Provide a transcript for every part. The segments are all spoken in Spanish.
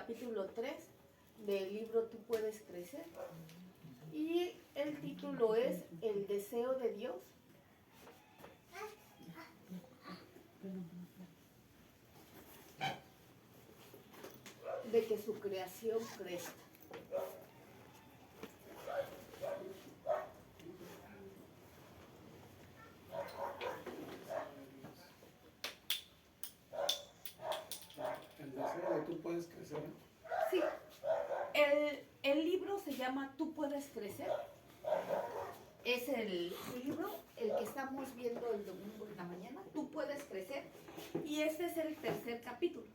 capítulo 3 del libro Tú puedes crecer. Y el título es El deseo de Dios de que su creación crezca. El deseo de tú puedes crecer. Sí, el libro se llama Tú puedes crecer. Es el libro, el que estamos viendo el domingo en la mañana, Tú puedes crecer. Y este es el tercer capítulo.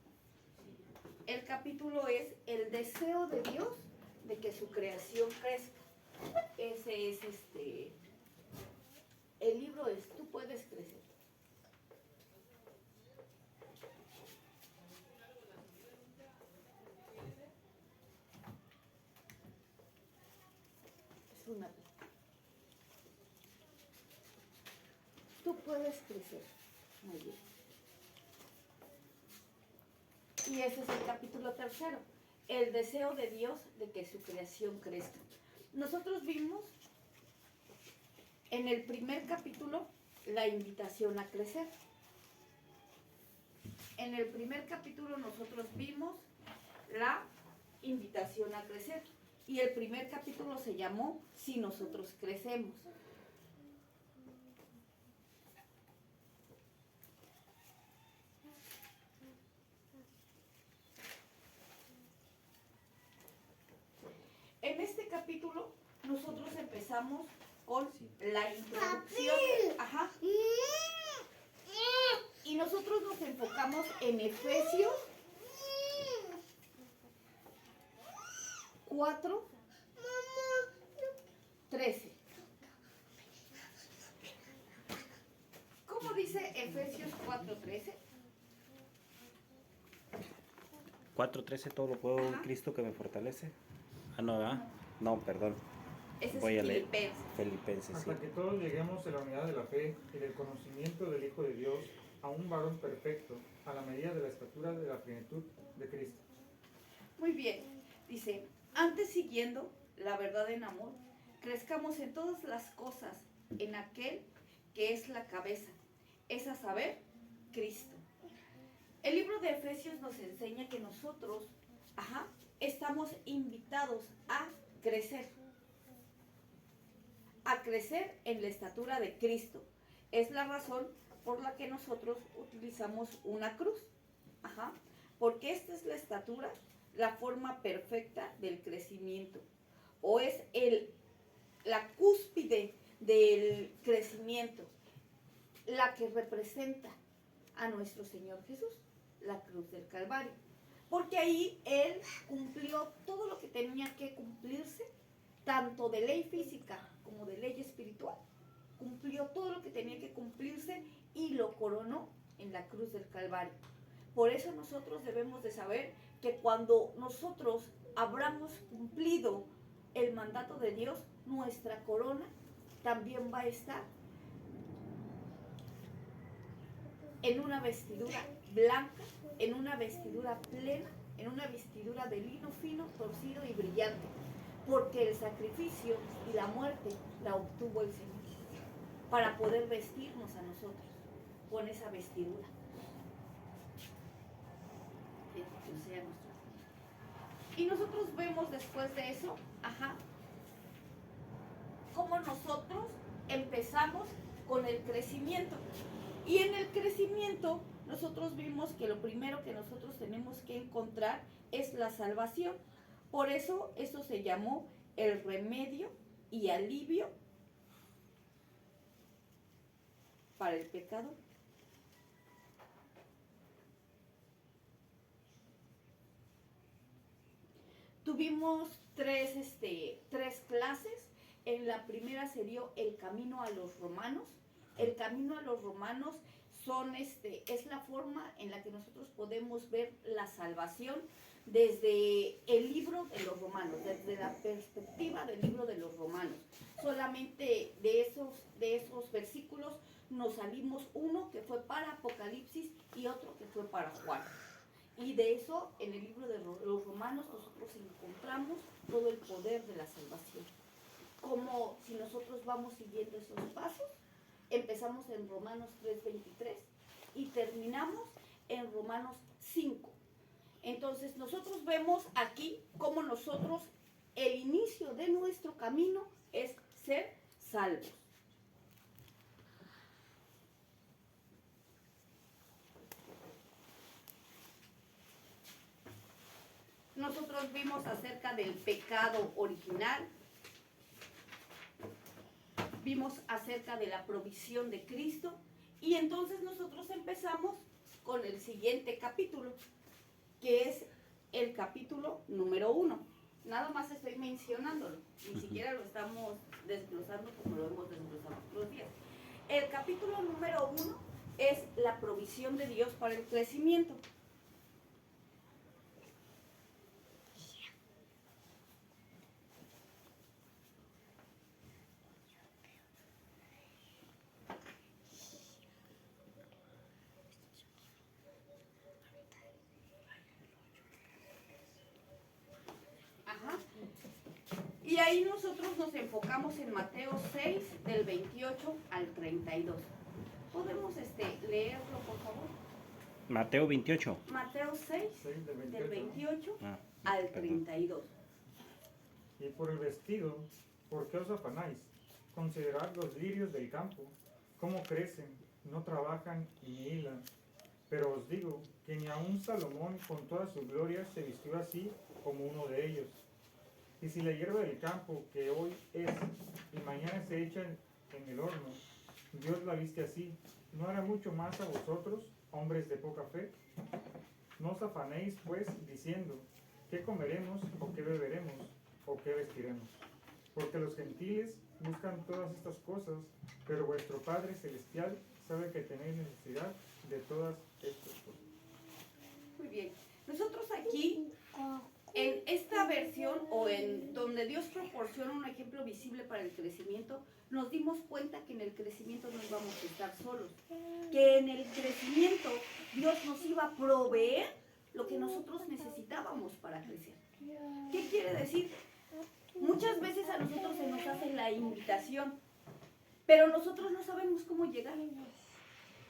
El capítulo es el deseo de Dios de que su creación crezca. Ese es el libro es Tú puedes crecer. Es una. Tú puedes crecer. Muy bien. Y ese es el capítulo tercero. El deseo de Dios de que su creación crezca. Nosotros vimos en el primer capítulo la invitación a crecer. En el primer capítulo nosotros vimos la invitación a crecer. Y el primer capítulo se llamó Si nosotros crecemos. En este capítulo nosotros empezamos con la introducción. Ajá. Y nosotros nos enfocamos en Efesios 4:13. ¿Cómo dice Efesios 4:13? 4:13, todo lo puedo en Cristo que me fortalece. Ah, no, ¿verdad? No, perdón. Ese es Voy a leer. Filipenses. Filipenses, sí. Hasta que todos lleguemos a la unidad de la fe y del conocimiento del Hijo de Dios, a un varón perfecto, a la medida de la estatura de la plenitud de Cristo. Muy bien. Dice, antes siguiendo la verdad en amor, crezcamos en todas las cosas en aquel que es la cabeza, es a saber, Cristo. El libro de Efesios nos enseña que nosotros, estamos invitados a crecer en la estatura de Cristo. Es la razón por la que nosotros utilizamos una cruz, porque esta es la estatura, la forma perfecta del crecimiento, o es la cúspide del crecimiento, la que representa a nuestro Señor Jesús, la cruz del Calvario, porque ahí Él cumplió todo lo que tenía que cumplirse, tanto de ley física como de ley espiritual. Cumplió todo lo que tenía que cumplirse y lo coronó en la cruz del Calvario. Por eso nosotros debemos de saber que cuando nosotros habramos cumplido el mandato de Dios, nuestra corona también va a estar en una vestidura blanca, en una vestidura plena, en una vestidura de lino fino, torcido y brillante, porque el sacrificio y la muerte la obtuvo el Señor, para poder vestirnos a nosotros con esa vestidura. Y nosotros vemos después de eso, cómo nosotros empezamos con el crecimiento. Y en el crecimiento nosotros vimos que lo primero que nosotros tenemos que encontrar es la salvación. Por eso se llamó el remedio y alivio para el pecado. Tuvimos tres clases. En la primera se dio el camino a los romanos. El camino a los romanos es la forma en la que nosotros podemos ver la salvación desde el libro de los romanos, desde la perspectiva del libro de los romanos. Solamente de esos versículos nos salimos uno que fue para Apocalipsis y otro que fue para Juan. Y de eso en el libro de los romanos Romanos nosotros encontramos todo el poder de la salvación. Como si nosotros vamos siguiendo esos pasos, empezamos en Romanos 3:23 y terminamos en Romanos 5. Entonces nosotros vemos aquí cómo nosotros, el inicio de nuestro camino es ser salvos. Nosotros vimos acerca del pecado original, vimos acerca de la provisión de Cristo y entonces nosotros empezamos con el siguiente capítulo, que es el capítulo número 1. Nada más estoy mencionándolo, ni siquiera lo estamos desglosando como lo hemos desglosado otros días. El capítulo número 1 es la provisión de Dios para el crecimiento. Y ahí nosotros nos enfocamos en Mateo 6, del 28 al 32. ¿Podemos leerlo, por favor? Mateo 28. Mateo 6, 6 del 28 Ah, al perdón. 32. Y por el vestido, ¿por qué os afanáis? Considerad los lirios del campo, cómo crecen, no trabajan ni hilan. Pero os digo que ni aun Salomón con toda su gloria se vistió así como uno de ellos. Y si la hierba del campo, que hoy es y mañana se echa en el horno, Dios la viste así, ¿no hará mucho más a vosotros, hombres de poca fe? No os afanéis, pues, diciendo, ¿qué comeremos, o qué beberemos, o qué vestiremos? Porque los gentiles buscan todas estas cosas, pero vuestro Padre Celestial sabe que tenéis necesidad de todas estas cosas. Muy bien. Nosotros aquí, en esta versión, o en donde Dios proporciona un ejemplo visible para el crecimiento, nos dimos cuenta que en el crecimiento no íbamos a estar solos. Que en el crecimiento Dios nos iba a proveer lo que nosotros necesitábamos para crecer. ¿Qué quiere decir? Muchas veces a nosotros se nos hace la invitación, pero nosotros no sabemos cómo llegar.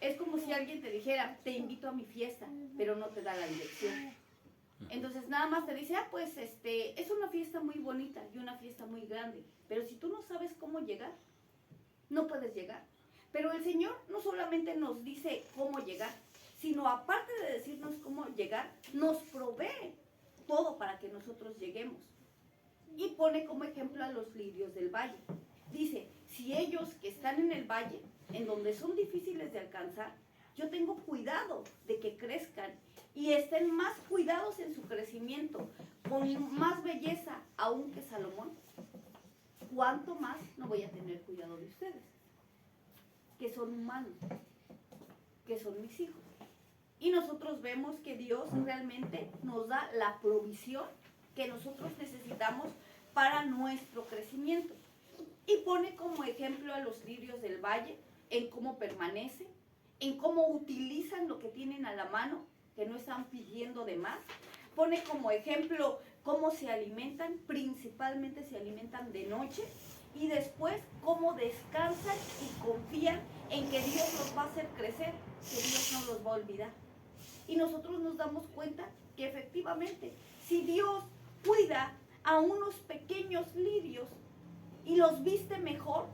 Es como si alguien te dijera, te invito a mi fiesta, pero no te da la dirección. Entonces nada más te dice, pues es una fiesta muy bonita y una fiesta muy grande, pero si tú no sabes cómo llegar, no puedes llegar. Pero el Señor no solamente nos dice cómo llegar, sino aparte de decirnos cómo llegar, nos provee todo para que nosotros lleguemos. Y pone como ejemplo a los lirios del valle. Dice, si ellos que están en el valle, en donde son difíciles de alcanzar, yo tengo cuidado de que crezcan y estén más cuidados en su crecimiento, con más belleza aún que Salomón, ¿cuánto más no voy a tener cuidado de ustedes? Que son humanos, que son mis hijos. Y nosotros vemos que Dios realmente nos da la provisión que nosotros necesitamos para nuestro crecimiento. Y pone como ejemplo a los lirios del valle en cómo permanecen, en cómo utilizan lo que tienen a la mano, que no están pidiendo de más. Pone como ejemplo cómo se alimentan, principalmente se alimentan de noche, y después cómo descansan y confían en que Dios los va a hacer crecer, que Dios no los va a olvidar. Y nosotros nos damos cuenta que efectivamente, si Dios cuida a unos pequeños lirios y los viste mejor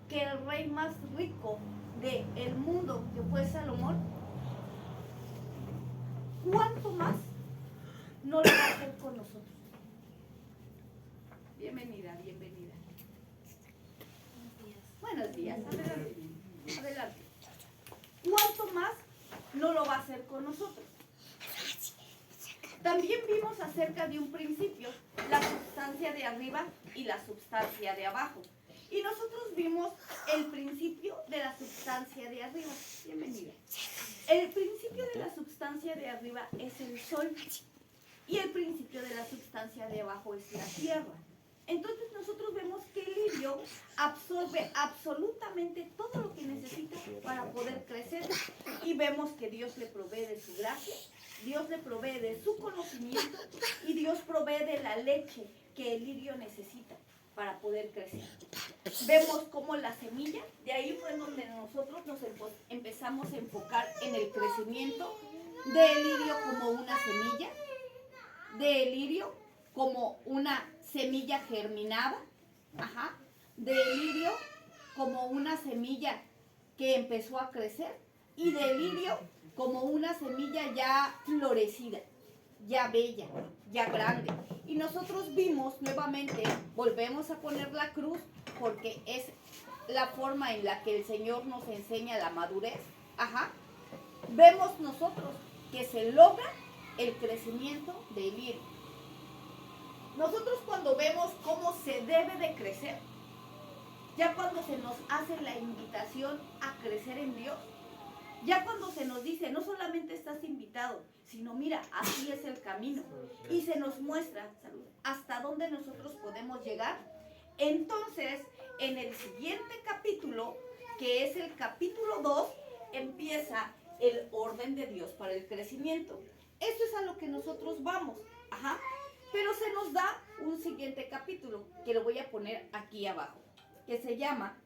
que el rey más rico del mundo, que fue Salomón, ¿cuánto más no lo va a hacer con nosotros? Bienvenida, bienvenida. Buenos días, adelante. Adelante. ¿Cuánto más no lo va a hacer con nosotros? También vimos acerca de un principio, la sustancia de arriba y la sustancia de abajo. Y nosotros vimos el principio de la sustancia de arriba. Bienvenida. El principio de la sustancia de arriba es el sol. Y el principio de la sustancia de abajo es la tierra. Entonces nosotros vemos que el lirio absorbe absolutamente todo lo que necesita para poder crecer. Y vemos que Dios le provee de su gracia, Dios le provee de su conocimiento y Dios Dios provee de la leche que el lirio necesita para poder crecer. Vemos cómo la semilla, de ahí fue donde nosotros nos empezamos a enfocar en el crecimiento del lirio como una semilla, del lirio como una semilla germinada, del lirio como una semilla que empezó a crecer y del lirio como una semilla ya florecida, ya bella, ya grande. Y nosotros vimos nuevamente, volvemos a poner la cruz porque es la forma en la que el Señor nos enseña la madurez. Vemos nosotros que se logra el crecimiento del lirio. Nosotros cuando vemos cómo se debe de crecer, ya cuando se nos hace la invitación a crecer en Dios, ya cuando se nos dice, no solamente estás invitado, sino mira, así es el camino, y se nos muestra hasta dónde nosotros podemos llegar, entonces en el siguiente capítulo, que es el capítulo 2, empieza el orden de Dios para el crecimiento. Esto es a lo que nosotros vamos, pero se nos da un siguiente capítulo, que lo voy a poner aquí abajo, que se llama,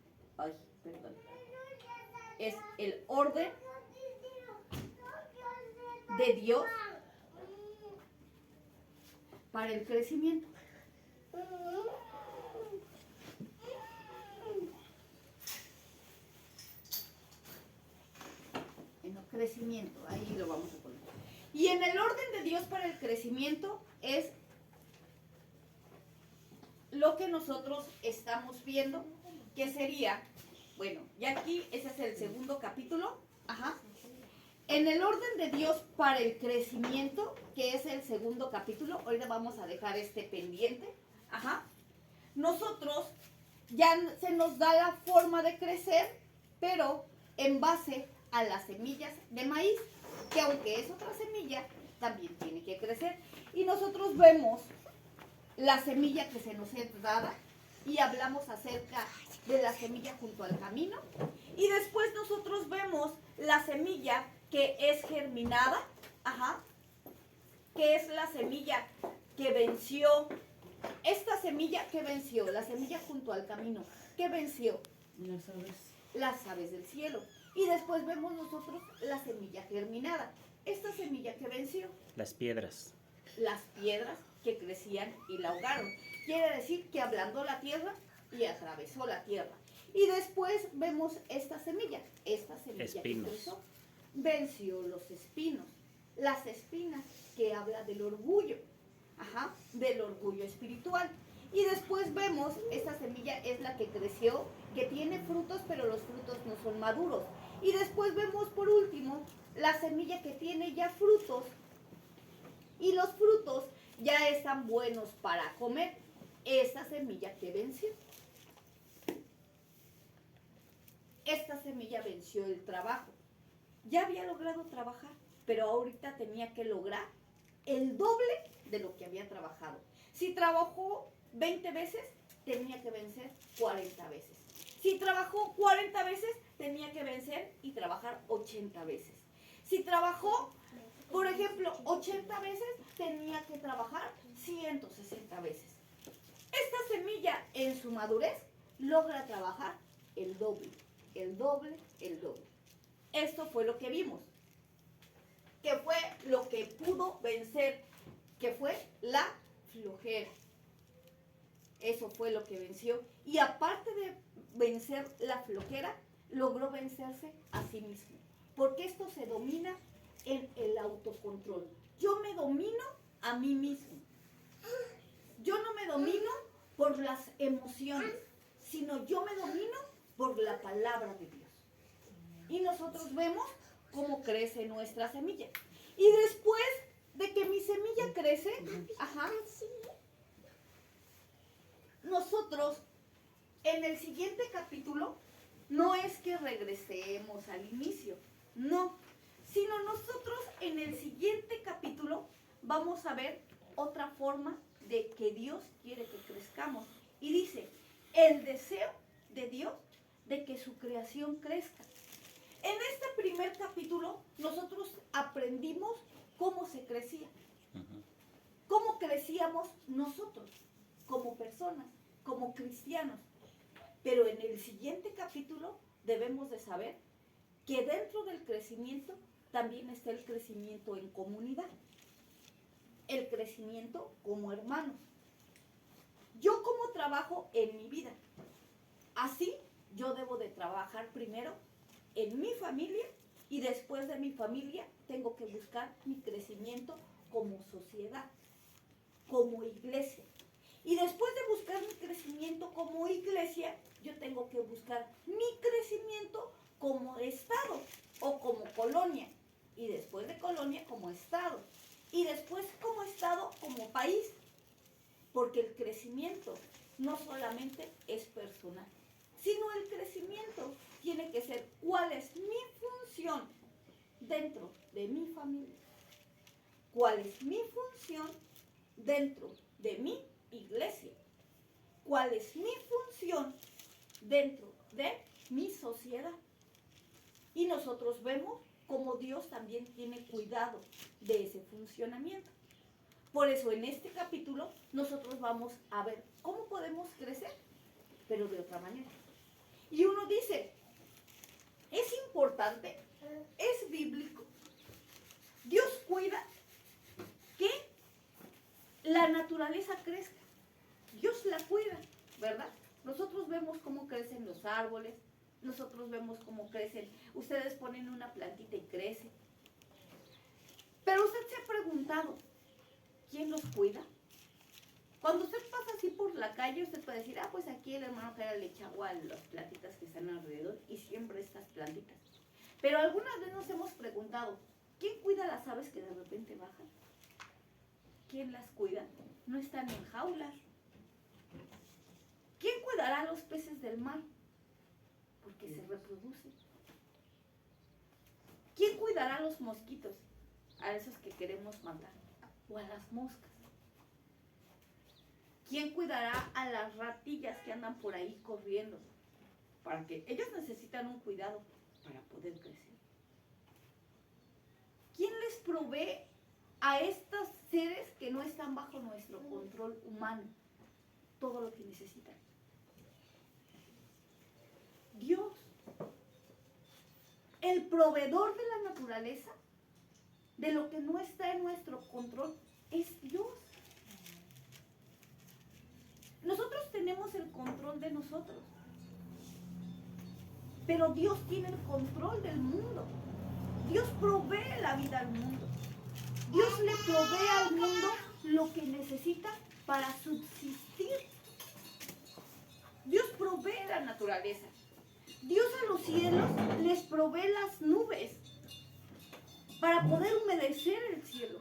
es el orden de Dios para el crecimiento. En el crecimiento, ahí lo vamos a poner. Y en el orden de Dios para el crecimiento es lo que nosotros estamos viendo, que sería, bueno, ya aquí ese es el segundo capítulo, En el orden de Dios para el crecimiento, que es el segundo capítulo, ahorita vamos a dejar este pendiente, nosotros ya se nos da la forma de crecer, pero en base a las semillas de maíz, que aunque es otra semilla, también tiene que crecer. Y nosotros vemos la semilla que se nos es dada y hablamos acerca de la semilla junto al camino. Y después nosotros vemos la semilla que es germinada, que es la semilla que venció. Esta semilla que venció, la semilla junto al camino, ¿qué venció? Las aves. Las aves del cielo. Y después vemos nosotros la semilla germinada. Esta semilla que venció. Las piedras. Las piedras que crecían y la ahogaron. Quiere decir que ablandó la tierra y atravesó la tierra. Y después vemos esta semilla Espinos. que creció, venció los espinos. Las espinas que habla del orgullo, del orgullo espiritual. Y después vemos, esta semilla es la que creció, que tiene frutos, pero los frutos no son maduros. Y después vemos por último la semilla que tiene ya frutos, y los frutos ya están buenos para comer. Esta semilla que venció. Esta semilla venció el trabajo. Ya había logrado trabajar, pero ahorita tenía que lograr el doble de lo que había trabajado. Si trabajó 20 veces, tenía que vencer 40 veces. Si trabajó 40 veces, tenía que vencer y trabajar 80 veces. Si trabajó, por ejemplo, 80 veces, tenía que trabajar 160 veces. Esta semilla en su madurez logra trabajar el doble, el doble, el doble. Esto fue lo que vimos, que fue lo que pudo vencer, que fue la flojera. Eso fue lo que venció. Y aparte de vencer la flojera, logró vencerse a sí mismo. Porque esto se domina en el autocontrol. Yo me domino a mí mismo. Yo no me domino por las emociones, sino yo me domino por la palabra de Dios. Y nosotros vemos cómo crece nuestra semilla. Y después de que mi semilla crece, nosotros en el siguiente capítulo no es que regresemos al inicio, no, sino nosotros en el siguiente capítulo vamos a ver otra forma de que Dios quiere que crezcamos. Y dice, el deseo de Dios de que su creación crezca. En este primer capítulo nosotros aprendimos cómo se crecía. cómo crecíamos nosotros, como personas, como cristianos. Pero en el siguiente capítulo debemos de saber que dentro del crecimiento también está el crecimiento en comunidad, el crecimiento como hermanos. Yo como trabajo en mi vida, así yo debo de trabajar primero en mi familia y después de mi familia tengo que buscar mi crecimiento como sociedad, como iglesia. Y después de buscar mi crecimiento como iglesia, yo tengo que buscar mi crecimiento como estado o como colonia. Y después de colonia como estado. Y después como estado como país. Porque el crecimiento no solamente es personal, sino el crecimiento tiene que ser cuál es mi función dentro de mi familia. ¿Cuál es mi función dentro de mi iglesia? ¿Cuál es mi función dentro de mi sociedad? Y nosotros vemos cómo Dios también tiene cuidado de ese funcionamiento. Por eso en este capítulo nosotros vamos a ver cómo podemos crecer, pero de otra manera. Y uno dice, es importante, es bíblico, Dios cuida que la naturaleza crezca. Dios la cuida, ¿verdad? Nosotros vemos cómo crecen los árboles, nosotros vemos cómo crecen. Ustedes ponen una plantita y crece. Pero usted se ha preguntado, ¿quién los cuida? Cuando usted pasa así por la calle, usted puede decir, pues aquí el hermano Jara le echa agua a las plantitas que están alrededor y siembra estas plantitas. Pero algunas veces nos hemos preguntado, ¿quién cuida las aves que de repente bajan? ¿Quién las cuida? No están en jaulas. ¿Quién cuidará a los peces del mar? Porque se reproducen. ¿Quién cuidará a los mosquitos? A esos que queremos matar. O a las moscas. ¿Quién cuidará a las ratillas que andan por ahí corriendo? Para que ellos necesitan un cuidado para poder crecer. ¿Quién les provee a estos seres que no están bajo nuestro control humano todo lo que necesitan? Dios, el proveedor de la naturaleza, de lo que no está en nuestro control, es Dios. Nosotros tenemos el control de nosotros, pero Dios tiene el control del mundo. Dios provee la vida al mundo. Dios le provee al mundo lo que necesita para subsistir. Dios provee la naturaleza. Dios a los cielos les provee las nubes para poder humedecer el cielo,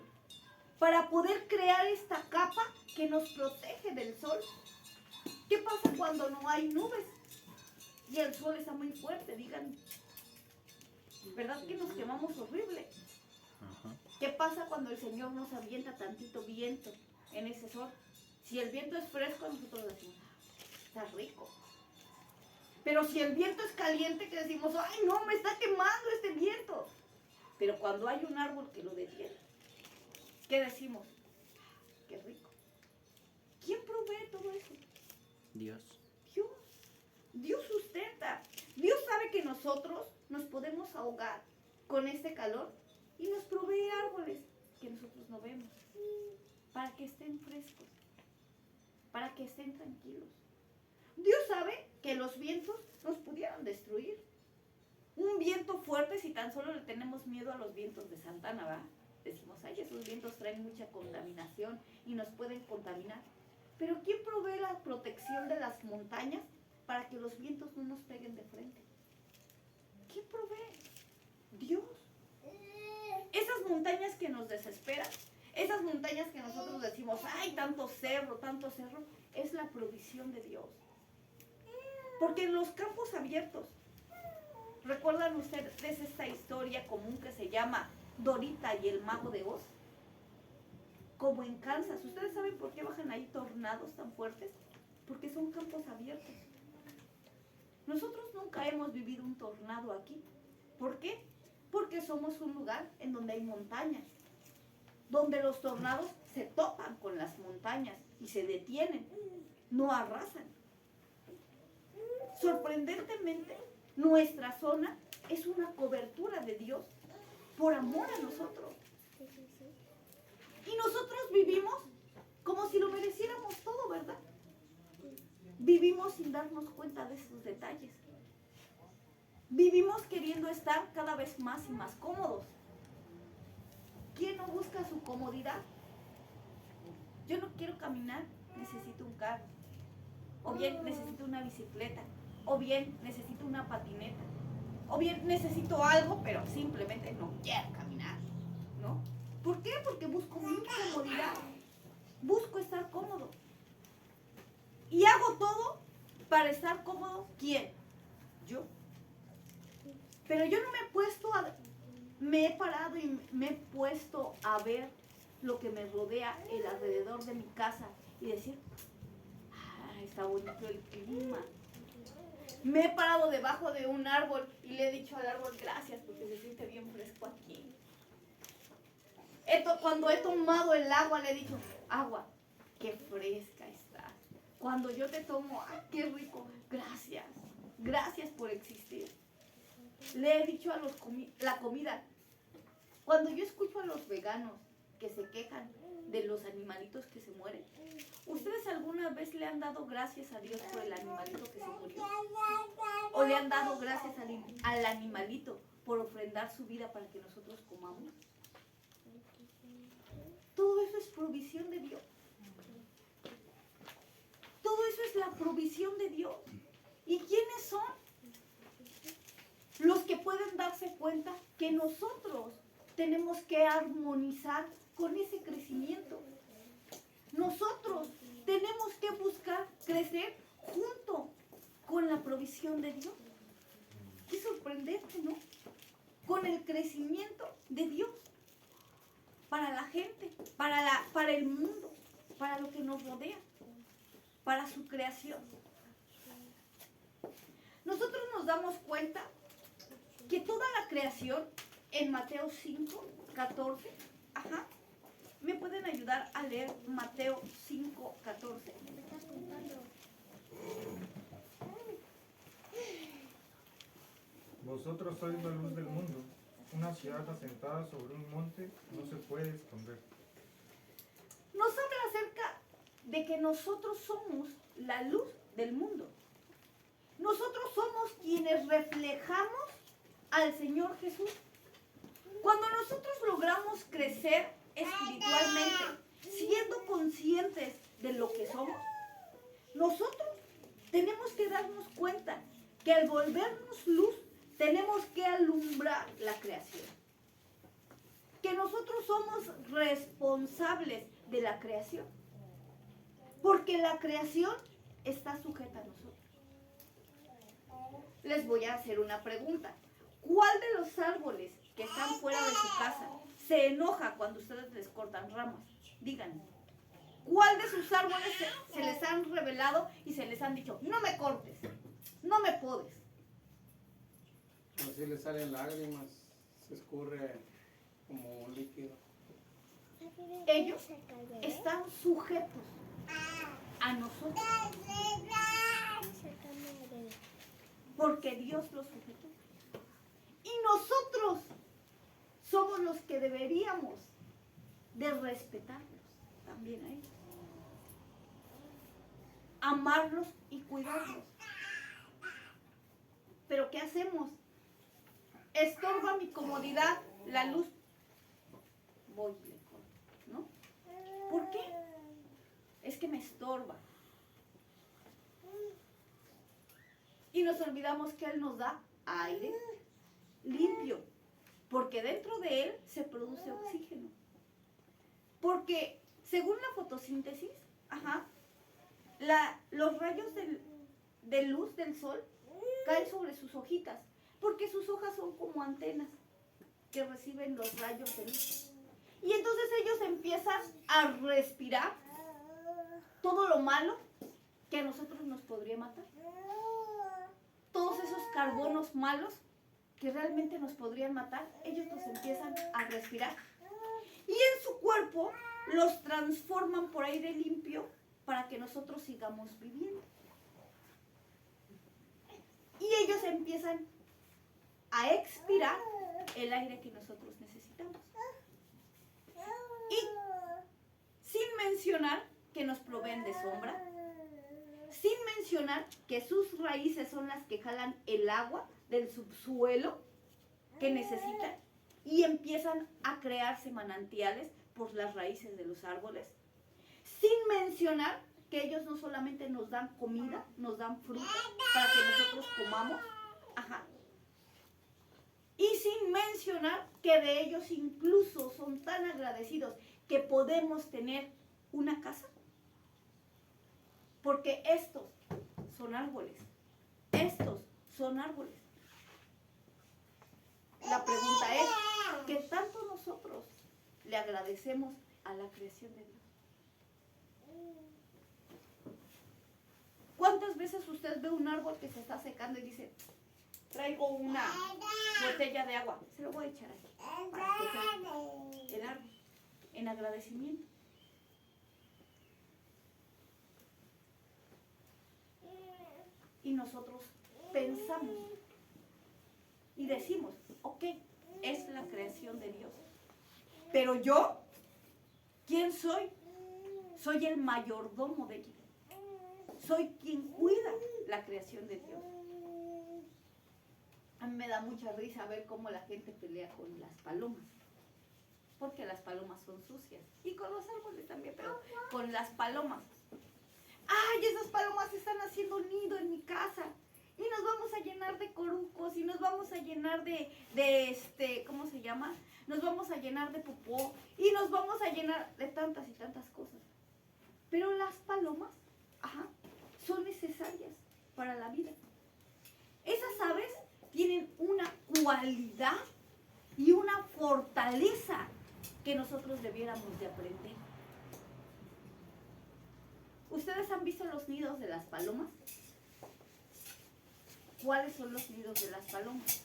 para poder crear esta capa que nos protege del sol. ¿Qué pasa cuando no hay nubes y el sol está muy fuerte? Digan, ¿verdad que nos quemamos horrible? Ajá. ¿Qué pasa cuando el Señor nos avienta tantito viento en ese sol? Si el viento es fresco, nosotros decimos, está rico. Pero si el viento es caliente, que decimos, ¡ay no, me está quemando este viento! Pero cuando hay un árbol que lo detiene, ¿qué decimos? ¡Qué rico! ¿Quién provee todo eso? Dios. Dios. Dios sustenta. Dios sabe que nosotros nos podemos ahogar con este calor y nos provee árboles que nosotros no vemos para que estén frescos, para que estén tranquilos. Dios sabe que los vientos nos pudieran destruir. Un viento fuerte, si tan solo le tenemos miedo a los vientos de Santana, ¿verdad? Decimos, ay, esos vientos traen mucha contaminación y nos pueden contaminar. Pero ¿quién provee la protección de las montañas para que los vientos no nos peguen de frente? ¿Quién provee? Dios. Esas montañas que nos desesperan, esas montañas que nosotros decimos, ay, tanto cerro, es la provisión de Dios. Porque en los campos abiertos, ¿recuerdan ustedes esta historia común que se llama Dorita y el mago de Oz? Como en Kansas. ¿Ustedes saben por qué bajan ahí tornados tan fuertes? Porque son campos abiertos. Nosotros nunca hemos vivido un tornado aquí. ¿Por qué? Porque somos un lugar en donde hay montañas, donde los tornados se topan con las montañas y se detienen, no arrasan. Sorprendentemente, nuestra zona es una cobertura de Dios por amor a nosotros. Y nosotros vivimos como si lo mereciéramos todo, ¿verdad? Vivimos sin darnos cuenta de esos detalles. Vivimos queriendo estar cada vez más y más cómodos. ¿Quién no busca su comodidad? Yo no quiero caminar, necesito un carro. O bien necesito una bicicleta. O bien necesito una patineta. O bien necesito algo, pero simplemente no quiero caminar, ¿no? ¿Por qué? Porque busco mi comodidad. Busco estar cómodo. Y hago todo para estar cómodo. ¿Quién? Yo. Pero yo no me he parado y me he puesto a ver lo que me rodea, el alrededor de mi casa y decir, está bonito el clima. Me he parado debajo de un árbol y le he dicho al árbol gracias porque se siente bien fresco aquí. Cuando he tomado el agua le he dicho, agua, qué fresca está. Cuando yo te tomo, qué rico, gracias, gracias por existir. Le he dicho a la comida. Cuando yo escucho a los veganos que se quejan de los animalitos que se mueren, ¿ustedes alguna vez le han dado gracias a Dios por el animalito que se murió? ¿O le han dado gracias al animalito por ofrendar su vida para que nosotros comamos? Todo eso es provisión de Dios. Todo eso es la provisión de Dios. ¿Y quiénes son? Los que pueden darse cuenta que nosotros tenemos que armonizar con ese crecimiento. Nosotros tenemos que buscar crecer junto con la provisión de Dios. Qué sorprendente, ¿no? Con el crecimiento de Dios para la gente, para el mundo, para lo que nos rodea, para su creación. Nosotros nos damos cuenta que toda la creación en Mateo 5, 14, ¿me pueden ayudar a leer Mateo 5, 14? Vosotros sois la luz del mundo. Una ciudad asentada sobre un monte no se puede esconder. Nos habla acerca de que nosotros somos la luz del mundo. Nosotros somos quienes reflejamos al Señor Jesús. Cuando nosotros logramos crecer espiritualmente, siendo conscientes de lo que somos, nosotros tenemos que darnos cuenta que al volvernos luz, tenemos que alumbrar la creación. Que nosotros somos responsables de la creación. Porque la creación está sujeta a nosotros. Les voy a hacer una pregunta. ¿Cuál de los árboles que están fuera de su casa se enoja cuando ustedes les cortan ramas? Díganme. ¿Cuál de sus árboles se les han revelado y se les han dicho, no me cortes, no me podes? Así le salen lágrimas, se escurre como un líquido. Ellos están sujetos a nosotros. Porque Dios los sujetó. Y nosotros somos los que deberíamos de respetarlos también a ellos. Amarlos y cuidarlos. Pero ¿qué hacemos? Estorba mi comodidad la luz. Voy lejos, ¿no? ¿Por qué? Es que me estorba. Y nos olvidamos que Él nos da aire limpio. Porque dentro de Él se produce oxígeno. Porque según la fotosíntesis, los rayos de luz del sol caen sobre sus hojitas. Porque sus hojas son como antenas que reciben los rayos de luz. Y entonces ellos empiezan a respirar todo lo malo que a nosotros nos podría matar. Todos esos carbonos malos que realmente nos podrían matar, ellos los empiezan a respirar. Y en su cuerpo los transforman por aire limpio para que nosotros sigamos viviendo. Y ellos empiezan a expirar el aire que nosotros necesitamos. Y sin mencionar que nos proveen de sombra, sin mencionar que sus raíces son las que jalan el agua del subsuelo que necesitan y empiezan a crearse manantiales por las raíces de los árboles, sin mencionar que ellos no solamente nos dan comida, nos dan fruta para que nosotros comamos, y sin mencionar que de ellos incluso son tan agradecidos que podemos tener una casa, porque estos son árboles, estos son árboles. La pregunta es, ¿qué tanto nosotros le agradecemos a la creación de Dios? ¿Cuántas veces usted ve un árbol que se está secando y dice, traigo una botella de agua, se lo voy a echar aquí para secar el árbol, en agradecimiento? Y nosotros pensamos y decimos, ok, es la creación de Dios. Pero yo, ¿quién soy? Soy el mayordomo de ella. Soy quien cuida la creación de Dios. A mí me da mucha risa ver cómo la gente pelea con las palomas. Porque las palomas son sucias. Y con los árboles también, pero con las palomas. ¡Ay, esas palomas están haciendo nido en mi casa! Y nos vamos a llenar de corucos, y nos vamos a llenar de ¿cómo se llama? Nos vamos a llenar de popó, y nos vamos a llenar de tantas y tantas cosas. Pero las palomas, son necesarias para la vida. Esas aves tienen una cualidad y una fortaleza que nosotros debiéramos de aprender. ¿Ustedes han visto los nidos de las palomas? ¿Cuáles son los nidos de las palomas?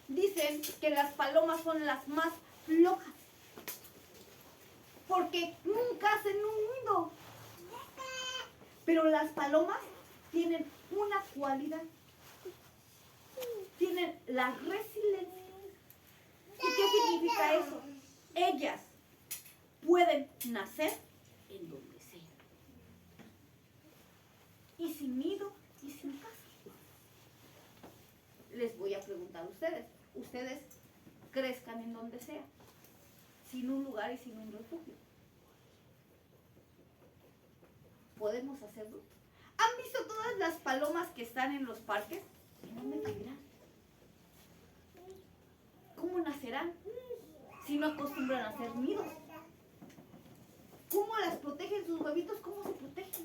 Dicen que las palomas son las más flojas, porque nunca hacen un nido. Pero las palomas tienen una cualidad, tienen la resiliencia. ¿Y qué significa eso? Ellas pueden nacer en donde sea, y sin nido y sin casa. Les voy a preguntar a ustedes, ustedes crezcan en donde sea, sin un lugar y sin un refugio. ¿Podemos hacerlo? ¿Han visto todas las palomas que están en los parques? ¿En dónde vivirán? ¿Cómo nacerán si no acostumbran a hacer nidos? ¿Cómo las protegen sus huevitos? ¿Cómo se protegen?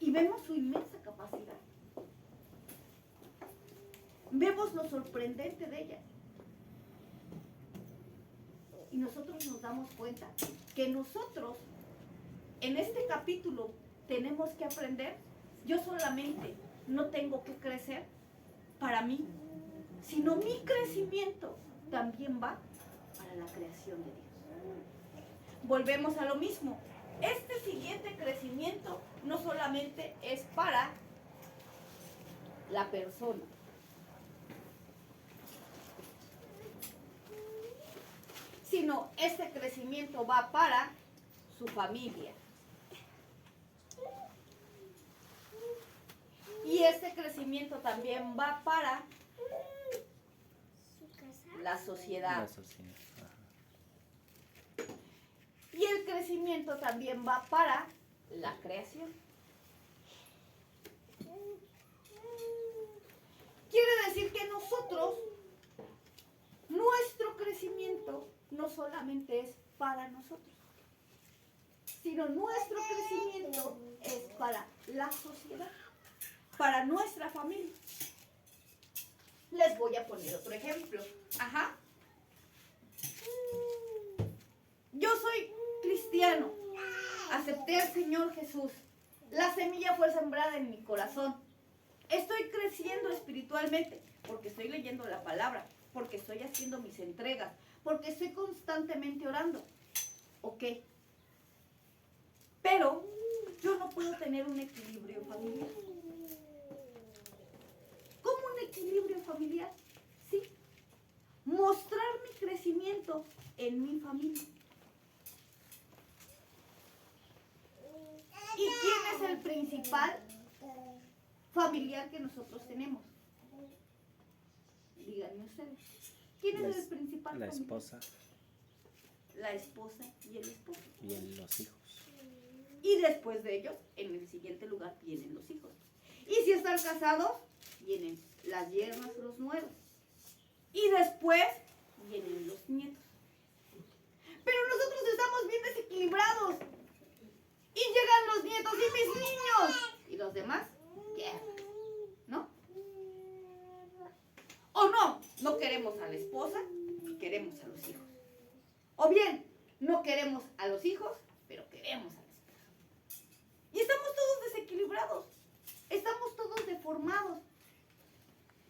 Y vemos su inmensa capacidad. Vemos lo sorprendente de ellas. Y nosotros nos damos cuenta que nosotros, en este capítulo, tenemos que aprender. Yo solamente no tengo que crecer para mí, sino mi crecimiento también va para la creación de Dios. Volvemos a lo mismo. Este siguiente crecimiento no solamente es para la persona, sino este crecimiento va para su familia. Y este crecimiento también va para la sociedad. Y el crecimiento también va para la creación. Quiere decir que nosotros, nuestro crecimiento no solamente es para nosotros, sino nuestro crecimiento es para la sociedad, para nuestra familia. Les voy a poner otro ejemplo. Yo soy cristiano, acepté al Señor Jesús, la semilla fue sembrada en mi corazón, estoy creciendo espiritualmente porque estoy leyendo la palabra, porque estoy haciendo mis entregas, porque estoy constantemente orando. ok. Pero yo no puedo tener un equilibrio familiar. ¿Cómo un equilibrio familiar? Sí. Mostrar mi crecimiento en mi familia. ¿Y quién es el principal familiar que nosotros tenemos? Díganme ustedes. ¿Quién es el principal La familiar? esposa La esposa y el esposo. y los hijos. Y después de ellos, en el siguiente lugar, vienen los hijos. Y si están casados, vienen las yernas, los nueros. Y después vienen los nietos. Pero nosotros estamos bien desequilibrados. Y llegan los nietos y mis niños. ¿Y los demás? ¿Qué? ¿No? O no, no queremos a la esposa, queremos a los hijos. O bien, no queremos a los hijos, pero queremos a la esposa. Y estamos todos desequilibrados. Estamos todos deformados.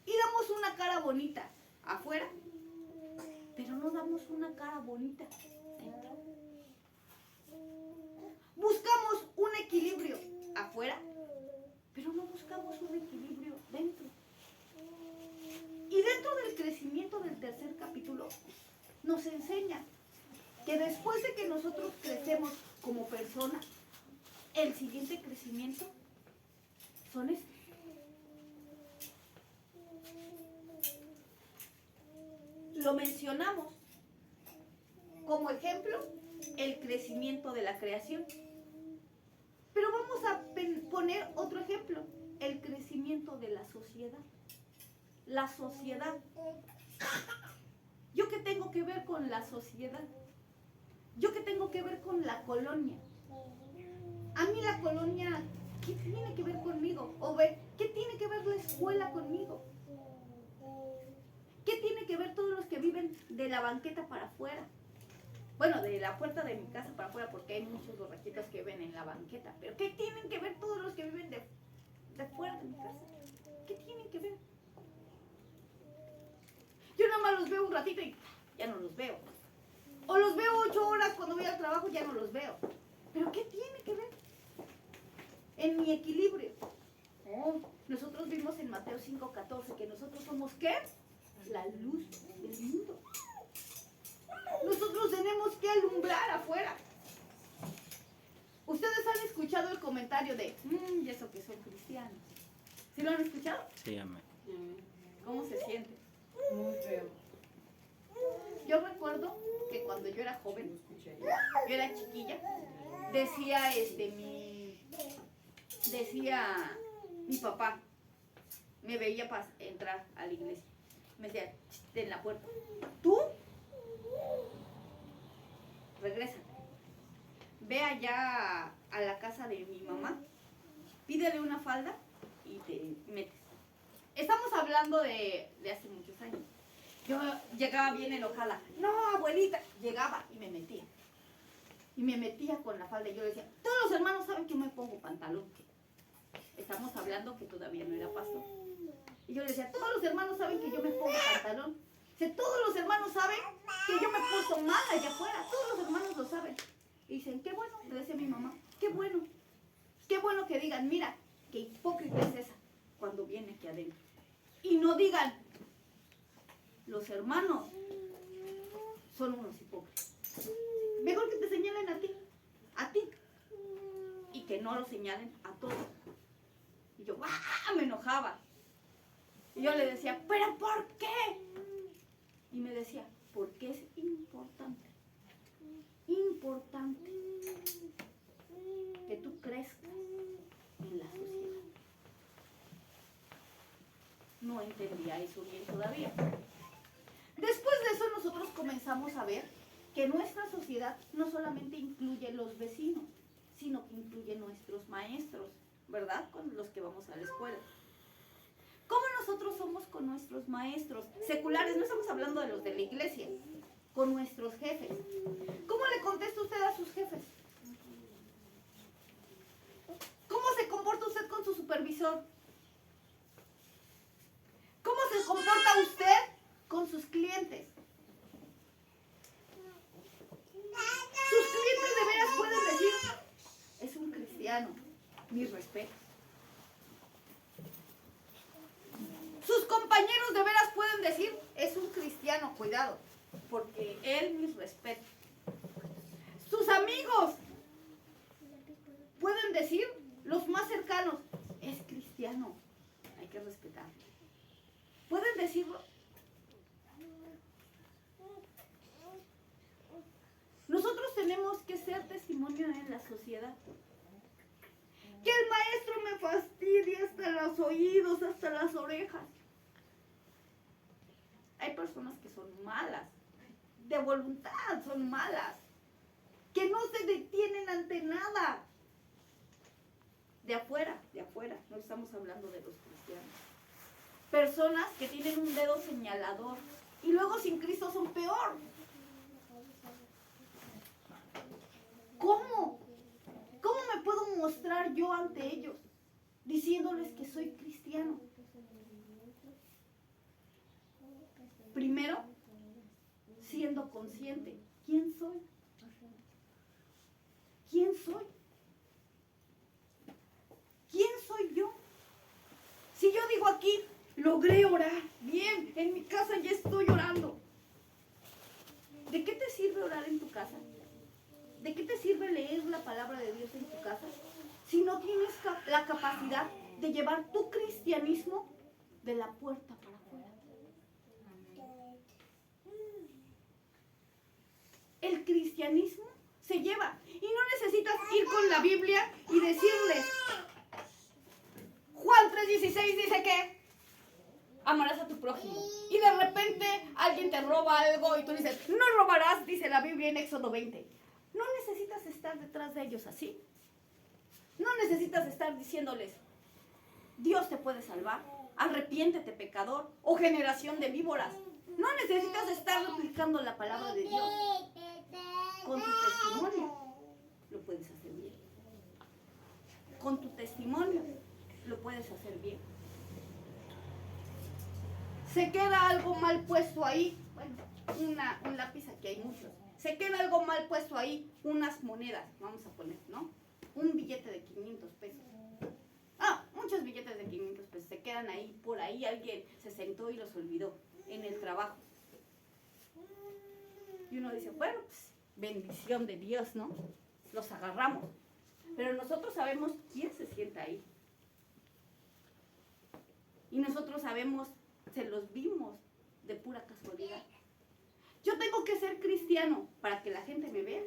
Y damos una cara bonita afuera, pero no damos una cara bonita dentro. Buscamos un equilibrio afuera, pero no buscamos un equilibrio dentro. Y dentro del crecimiento del tercer capítulo nos enseña que después de que nosotros crecemos como personas, el siguiente crecimiento son estos. Lo mencionamos como ejemplo el crecimiento de la creación. Pero vamos a poner otro ejemplo, el crecimiento de la sociedad. La sociedad. ¿Yo qué tengo que ver con la sociedad? ¿Yo qué tengo que ver con la colonia? A mí la colonia, ¿qué tiene que ver conmigo? O ver, ¿qué tiene que ver la escuela conmigo? ¿Qué tiene que ver todos los que viven de la banqueta para afuera? Bueno, de la puerta de mi casa para afuera, porque hay muchos borrachitos que viven en la banqueta. Pero ¿qué tienen que ver todos los que viven de fuera de mi casa? ¿Qué tienen que ver? Yo nada más los veo un ratito y ya no los veo. O los veo 8 horas cuando voy al trabajo, ya no los veo. ¿Pero qué tiene que ver? En mi equilibrio. Oh, nosotros vimos en Mateo 5:14 que nosotros somos ¿qué? La luz del mundo. Nosotros tenemos que alumbrar afuera. Ustedes han escuchado el comentario de y eso que son cristianos. ¿Sí lo han escuchado? Sí, amén. ¿Cómo se siente? Muy feo. Yo recuerdo que cuando yo era joven, yo era chiquilla, decía mi papá, me veía para entrar a la iglesia. Me decía, en la puerta, tú regrésate, ve allá a la casa de mi mamá, pídele una falda y te metes. Estamos hablando de hace muchos años. Yo llegaba bien enojada. No, abuelita. Llegaba y me metía. Y me metía con la falda. Y yo le decía, todos los hermanos saben que yo me pongo pantalón. Estamos hablando que todavía no era pastor. Y yo le decía, todos los hermanos saben que yo me pongo pantalón. Dice, todos los hermanos saben que yo me porto mal allá afuera. Todos los hermanos lo saben. Y dicen, qué bueno, le decía mi mamá, qué bueno. Qué bueno que digan, mira, qué hipócrita es esa cuando viene aquí adentro. Y no digan, los hermanos son unos hipócritas. Mejor que te señalen a ti, y que no lo señalen a todos. Y yo, ¡ah! Me enojaba. Y yo le decía, ¿pero por qué? Y me decía, porque es importante que tú crezcas en la sociedad. No entendía eso bien todavía. Después de eso nosotros comenzamos a ver que nuestra sociedad no solamente incluye los vecinos, sino que incluye nuestros maestros, ¿verdad? Con los que vamos a la escuela. ¿Cómo nosotros somos con nuestros maestros seculares? No estamos hablando de los de la iglesia, con nuestros jefes. ¿Cómo le contesta usted a sus jefes? ¿Cómo se comporta usted con su supervisor? ¿Cómo se comporta usted con sus clientes? Sus clientes cristiano. Mis respetos. Sus compañeros de veras pueden decir, es un cristiano, cuidado, porque él mis respetos. Sus amigos pueden decir, los más cercanos, es cristiano, hay que respetarlo. ¿Pueden decirlo? Nosotros tenemos que ser testimonio en la sociedad. Que el maestro me fastidie hasta los oídos, hasta las orejas. Hay personas que son malas, de voluntad son malas, que no se detienen ante nada. De afuera, no estamos hablando de los cristianos. Personas que tienen un dedo señalador y luego sin Cristo son peor. ¿Cómo? ¿Cómo me puedo mostrar yo ante ellos diciéndoles que soy cristiano? Primero, siendo consciente. ¿Quién soy? ¿Quién soy? ¿Quién soy yo? Si yo digo aquí, logré orar, bien, en mi casa ya estoy orando. ¿De qué te sirve orar en tu casa? ¿De qué te sirve leer la palabra de Dios en tu casa si no tienes la capacidad de llevar tu cristianismo de la puerta para afuera? El cristianismo se lleva y no necesitas ir con la Biblia y decirles, Juan 3:16 dice que amarás a tu prójimo. Y de repente alguien te roba algo y tú dices, no robarás, dice la Biblia en Éxodo 20. No necesitas estar detrás de ellos así. No necesitas estar diciéndoles, Dios te puede salvar, arrepiéntete pecador o generación de víboras. No necesitas estar replicando la palabra de Dios. Con tu testimonio lo puedes hacer bien. Con tu testimonio lo puedes hacer bien. Se queda algo mal puesto ahí. Bueno, un lápiz, aquí hay muchos. Se queda algo mal puesto ahí, unas monedas, vamos a poner, ¿no? Un billete de 500 pesos. Muchos billetes de 500 pesos se quedan ahí, por ahí alguien se sentó y los olvidó en el trabajo. Y uno dice, bueno, pues, bendición de Dios, ¿no? Los agarramos. Pero nosotros sabemos quién se sienta ahí. Y nosotros sabemos, se los vimos de pura casualidad. ¿Yo tengo que ser cristiano para que la gente me vea?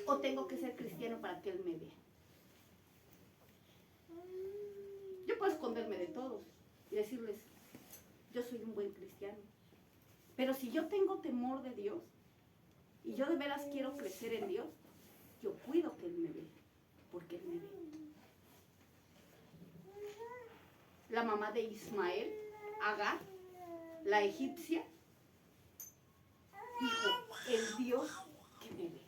¿O tengo que ser cristiano para que Él me vea? Yo puedo esconderme de todos y decirles, yo soy un buen cristiano. Pero si yo tengo temor de Dios y yo de veras quiero crecer en Dios, yo cuido que Él me vea, porque Él me ve. La mamá de Ismael, Agar, la egipcia, dijo, el Dios que me ve.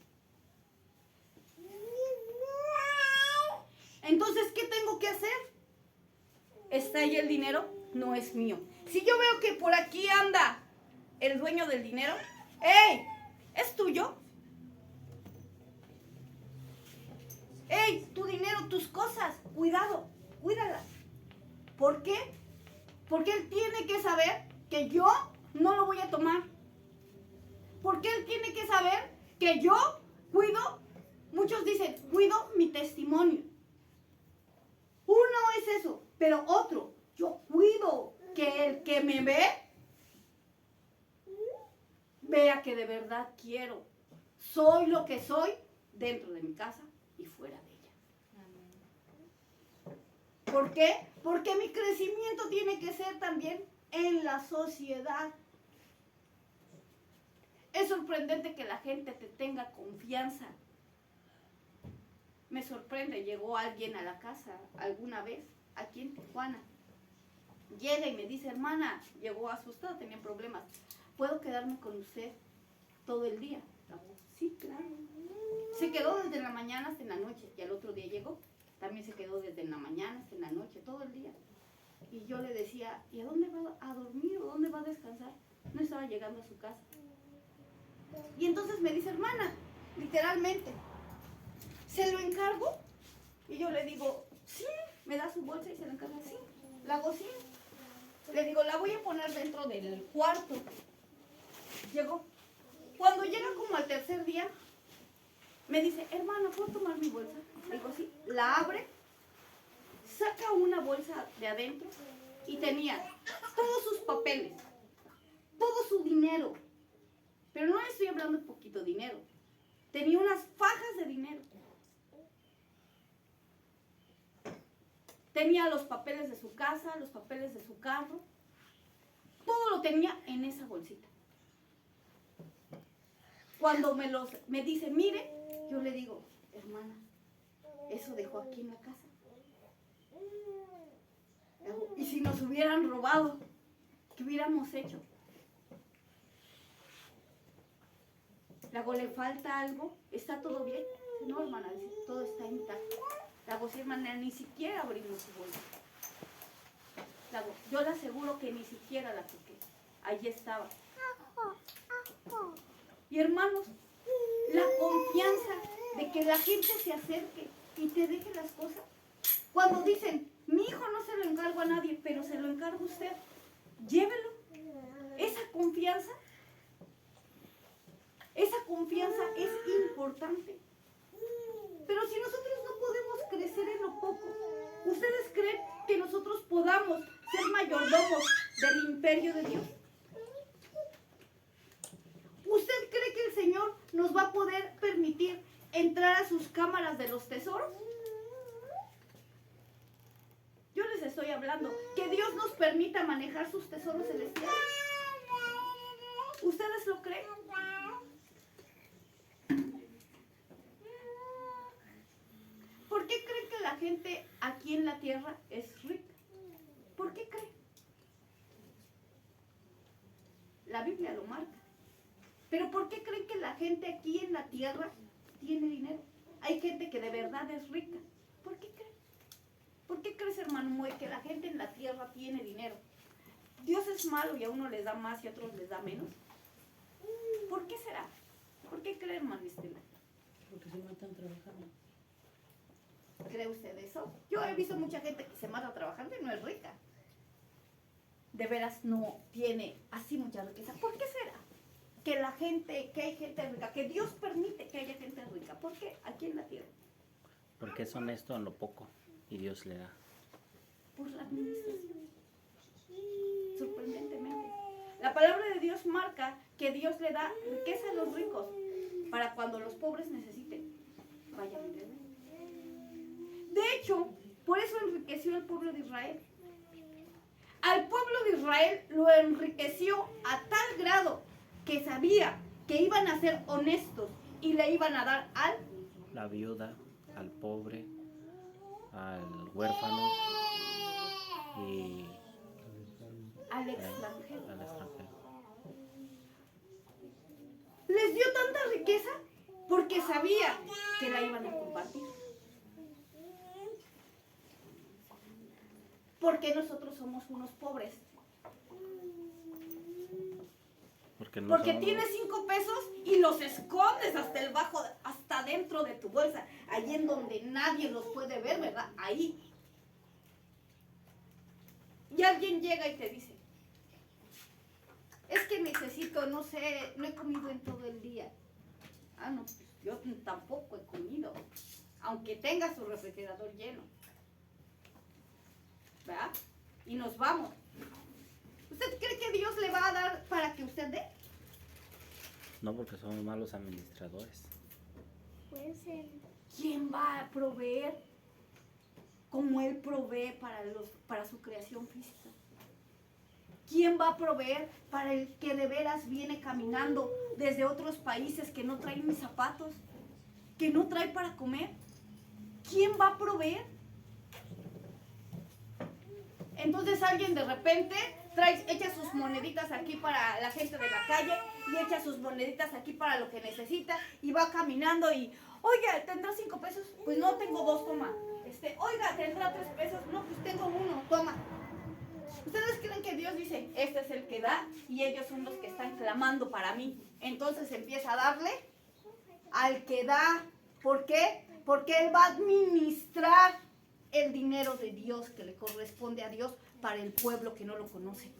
Entonces, ¿qué tengo que hacer? ¿Está ahí el dinero? No es mío. Si yo veo que por aquí anda el dueño del dinero, ¡ey! ¿Es tuyo? ¡Ey! Tu dinero, tus cosas, cuidado, cuídalas. ¿Por qué? Porque él tiene que saber que yo no lo voy a tomar. Porque él tiene que saber que yo cuido, muchos dicen, cuido mi testimonio. Uno es eso, pero otro, yo cuido que el que me ve, vea que de verdad quiero. Soy lo que soy dentro de mi casa y fuera de ella. ¿Por qué? Porque mi crecimiento tiene que ser también en la sociedad. Es sorprendente que la gente te tenga confianza. Me sorprende, llegó alguien a la casa alguna vez, aquí en Tijuana. Llega y me dice, hermana, llegó asustada, tenía problemas. ¿Puedo quedarme con usted todo el día? Sí, claro. Se quedó desde la mañana hasta en la noche. Y al otro día llegó. También se quedó desde la mañana hasta en la noche, todo el día. Y yo le decía, ¿y a dónde va a dormir o dónde va a descansar? No estaba llegando a su casa. Y entonces me dice, hermana, literalmente, ¿se lo encargo? Y yo le digo, sí, me da su bolsa y se la encarga, sí, la hago sí. Le digo, la voy a poner dentro del cuarto. Llegó. Cuando llega como al tercer día, me dice, hermano, ¿puedo tomar mi bolsa? Le digo, sí. La abre, saca una bolsa de adentro y tenía todos sus papeles, todo su dinero. Pero no le estoy hablando de poquito dinero. Tenía unas fajas de dinero. Tenía los papeles de su casa, los papeles de su carro. Todo lo tenía en esa bolsita. Cuando me dice, mire, yo le digo, hermana, eso dejó aquí en la casa. Y si nos hubieran robado, ¿qué hubiéramos hecho? Luego, ¿le falta algo? ¿Está todo bien? No, hermana, dice, todo está intacto. Luego, sí, hermana, ni siquiera abrimos su bolsa. Luego, yo le aseguro que ni siquiera la toqué. Allí estaba. Y hermanos, la confianza de que la gente se acerque y te deje las cosas. Cuando dicen, mi hijo no se lo encargo a nadie, pero se lo encargo a usted, llévelo. Esa confianza es importante. Pero si nosotros no podemos crecer en lo poco, ¿ustedes creen que nosotros podamos ser mayordomos del imperio de Dios? ¿Usted cree que el Señor nos va a poder permitir entrar a sus cámaras de los tesoros? Yo les estoy hablando que Dios nos permita manejar sus tesoros celestiales. ¿Ustedes lo creen? ¿Por qué creen que la gente aquí en la tierra es rica? ¿Por qué creen? La Biblia lo marca. Pero ¿por qué creen que la gente aquí en la tierra tiene dinero? Hay gente que de verdad es rica. ¿Por qué creen? ¿Por qué crees, hermano Moy, que la gente en la tierra tiene dinero? ¿Dios es malo y a uno les da más y a otros les da menos? ¿Por qué será? ¿Por qué cree, hermano Estela? Porque se matan trabajando. ¿Cree usted eso? Yo he visto mucha gente que se mata trabajando y no es rica. De veras no tiene así mucha riqueza. ¿Por qué será? Que hay gente rica, que Dios permite que haya gente rica. ¿Por qué? Aquí en la tierra. Porque es honesto en lo poco y Dios le da. Por la administración. Sorprendentemente. La palabra de Dios marca que Dios le da riqueza a los ricos para cuando los pobres necesiten. Vayan a beber. De hecho, por eso enriqueció al pueblo de Israel. Al pueblo de Israel lo enriqueció a tal grado que sabía que iban a ser honestos y le iban a dar al La viuda, al pobre, al huérfano y al extranjero. al extranjero. Les dio tanta riqueza porque sabía que la iban a compartir. Porque nosotros somos unos pobres. Porque tienes 5 pesos y los escondes hasta el bajo, hasta dentro de tu bolsa, ahí en donde nadie los puede ver, ¿verdad? Ahí. Y alguien llega y te dice, es que necesito, no sé, no he comido en todo el día. Ah, no, pues yo tampoco he comido, aunque tenga su refrigerador lleno. ¿Verdad? Y nos vamos. ¿Usted cree que Dios le va a dar para que usted dé? No, porque somos malos administradores. Puede ser. ¿Quién va a proveer como Él provee para su creación física? ¿Quién va a proveer para el que de veras viene caminando desde otros países que no trae mis zapatos, que no trae para comer? ¿Quién va a proveer? Entonces alguien de repente echa sus moneditas aquí para la gente de la calle y echa sus moneditas aquí para lo que necesita y va caminando y, oiga, ¿tendrá 5 pesos? Pues no, tengo 2, toma. Oiga, ¿tendrá 3 pesos? No, pues tengo 1, toma. ¿Ustedes creen que Dios dice, este es el que da y ellos son los que están clamando para mí? Entonces empieza a darle al que da. ¿Por qué? Porque Él va a administrar el dinero de Dios que le corresponde a Dios para el pueblo que no lo conoce.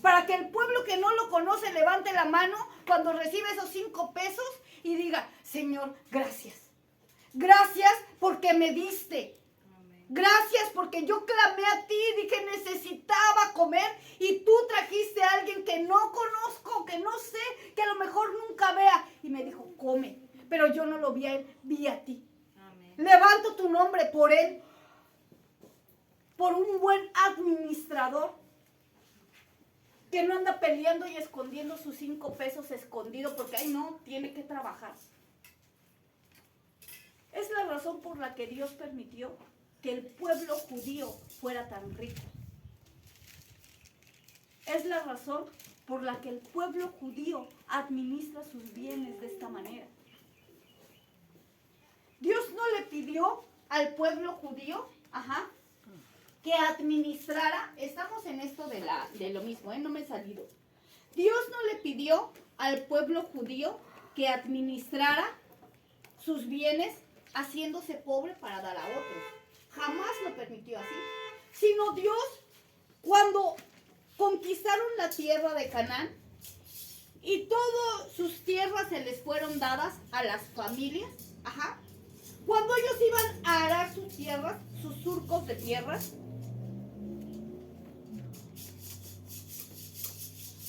Para que el pueblo que no lo conoce levante la mano cuando recibe esos 5 pesos y diga, Señor, gracias. Gracias porque me diste. Gracias porque yo clamé a ti, dije necesitaba comer y tú trajiste a alguien que no conozco, que no sé, que a lo mejor nunca vea. Y me dijo, come. Pero yo no lo vi a él, vi a ti. Amén. Levanto tu nombre por él. Por un buen administrador que no anda peleando y escondiendo sus 5 pesos escondido porque ahí no, tiene que trabajar. Es la razón por la que Dios permitió que el pueblo judío fuera tan rico. Es la razón por la que el pueblo judío administra sus bienes de esta manera. Dios no le pidió al pueblo judío, que administrara, estamos en esto de lo mismo, no me he salido. Dios no le pidió al pueblo judío que administrara sus bienes haciéndose pobre para dar a otros. Jamás lo permitió así. Sino Dios, cuando conquistaron la tierra de Canaán y todas sus tierras se les fueron dadas a las familias, cuando ellos iban a arar sus tierras, sus surcos de tierras,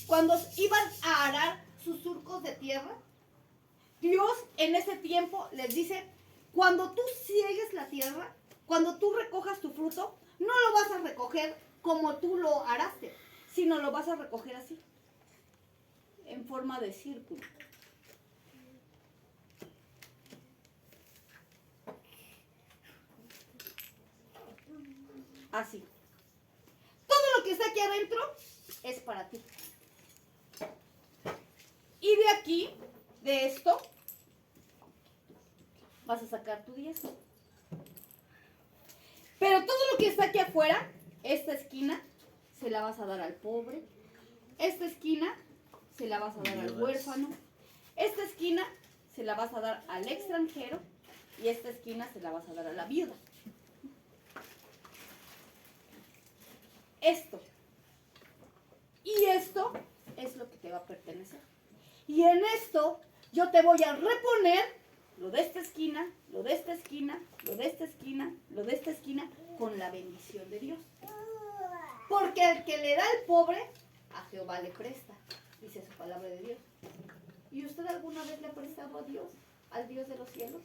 cuando iban a arar sus surcos de tierra, Dios en ese tiempo les dice, cuando tú ciegues la tierra, cuando tú recojas tu fruto, no lo vas a recoger como tú lo araste, sino lo vas a recoger así, en forma de círculo. Así. Todo lo que está aquí adentro es para ti. Y de aquí, de esto, vas a sacar tu diezmo. Pero todo lo que está aquí afuera, esta esquina, se la vas a dar al pobre. Esta esquina, se la vas a dar al huérfano. Esta esquina, se la vas a dar al extranjero. Y esta esquina, se la vas a dar a la viuda. Esto. Y esto es lo que te va a pertenecer. Y en esto yo te voy a reponer lo de esta esquina, lo de esta esquina, lo de esta esquina, lo de esta esquina, con la bendición de Dios. Porque el que le da al pobre, a Jehová le presta, dice su palabra de Dios. ¿Y usted alguna vez le ha prestado a Dios, al Dios de los cielos?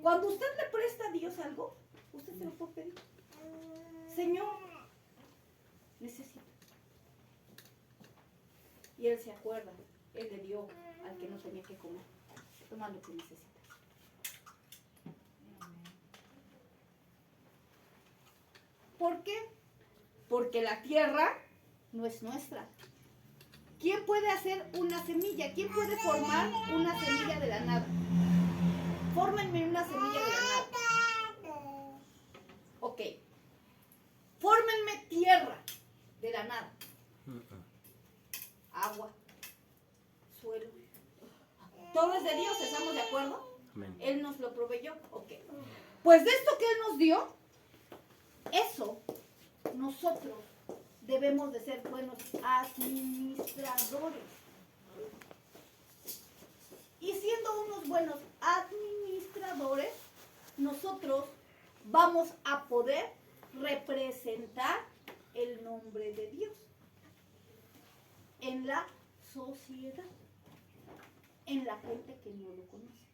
Cuando usted le presta a Dios algo, usted se lo puede pedir. Señor, necesito. Y Él se acuerda, Él le dio al que no tenía que comer. Toma lo que necesitas. ¿Por qué? Porque la tierra no es nuestra. ¿Quién puede hacer una semilla? ¿Quién puede formar una semilla de la nada? Fórmenme una semilla de la nada. Ok. Fórmenme tierra de la nada. Agua, suelo. Todo es de Dios, ¿estamos de acuerdo? Amén. Él nos lo proveyó. Ok. Pues de esto que Él nos dio, eso nosotros debemos de ser buenos administradores. Y siendo unos buenos administradores, nosotros vamos a poder representar el nombre de Dios en la sociedad, en la gente que no lo conoce.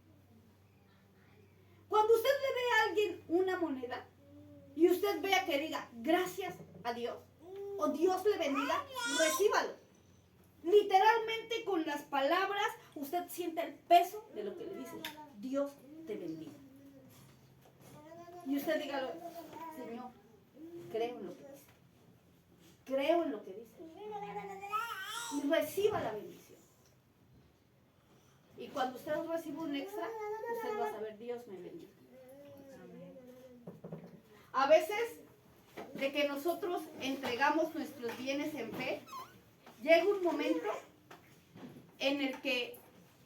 Cuando usted le dé a alguien una moneda y usted vea que diga gracias a Dios o Dios le bendiga, recíbalo. Literalmente con las palabras usted siente el peso de lo que le dice. Dios te bendiga. Y usted dígalo, Señor, creo en lo que dice. Creo en lo que dice. Y reciba la bendición. Y cuando usted reciba un extra, usted va a saber, Dios me bendiga. A veces, de que nosotros entregamos nuestros bienes en fe, llega un momento en el que